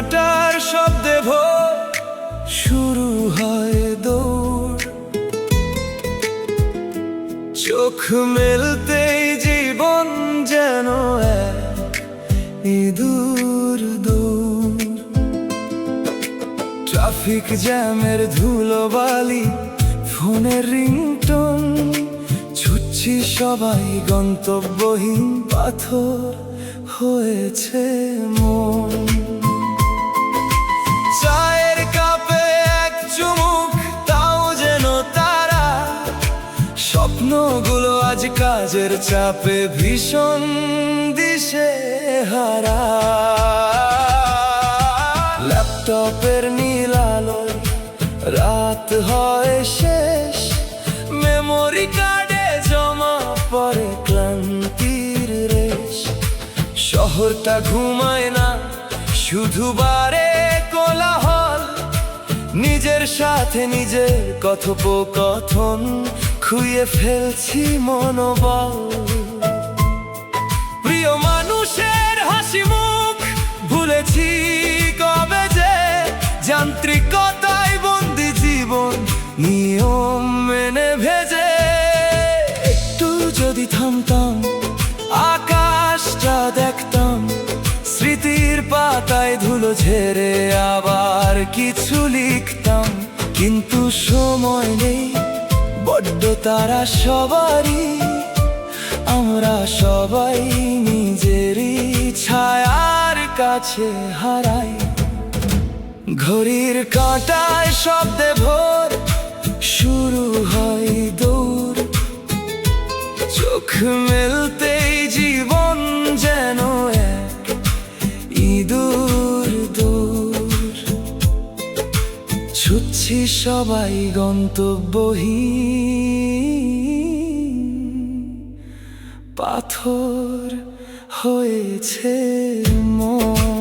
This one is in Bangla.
কাঁটার শব্দে ভোর শুরু হয় দৌড়। চোখ মেলতেই জীবন যেন এক ইঁদুর দৌড়। ট্রাফিক জ্যামের ধুলোবালি, ফোনের রিংটোন, ছুটছি সবাই গন্তব্যহীন, পাথর হয়েছে মন। চায়ের কাপে এক চুমুক, তাও যেন তারা। স্বপ্নগুলো আজ কাজের চাপে ভীষণ দিশে হারা। ল্যাপটপের নীল আলোয় রাত হয় শেষ, মেমোরি কার্ডে জমা পড়ে ক্লান্তির রেশ। শহরটা ঘুমায় না, শুধু বারে কোলাহল, নিজের সাথে নিজের কথোপকথন, খুইয়ে ফেলছি মনোবল। প্রিয় মানুষের হাসি মুখ ভুলেছি কবে যে, যান্ত্রিকতায় বন্দি জীবন নিয়ম মেনে ভেজে। একটু যদি থামতাম, আকাশটা দেখতাম, স্মৃতির পাতায় ধুলো ঝেড়ে আবার কিছু লিখতাম। কিন্তু সময় নেই, বড্ড তারা সবারই, আমরা সবাই নিজেরই ছায়ার কাছে হারাই। ঘড়ির কাঁটায় শব্দে ভোর শুরু হয় দৌড়। চোখ মেলতেই জীবন যেন এক ইঁদুর দৌড়। ছুটছি সবাই গন্তব্যহীন, পাথর হয়েছে মন।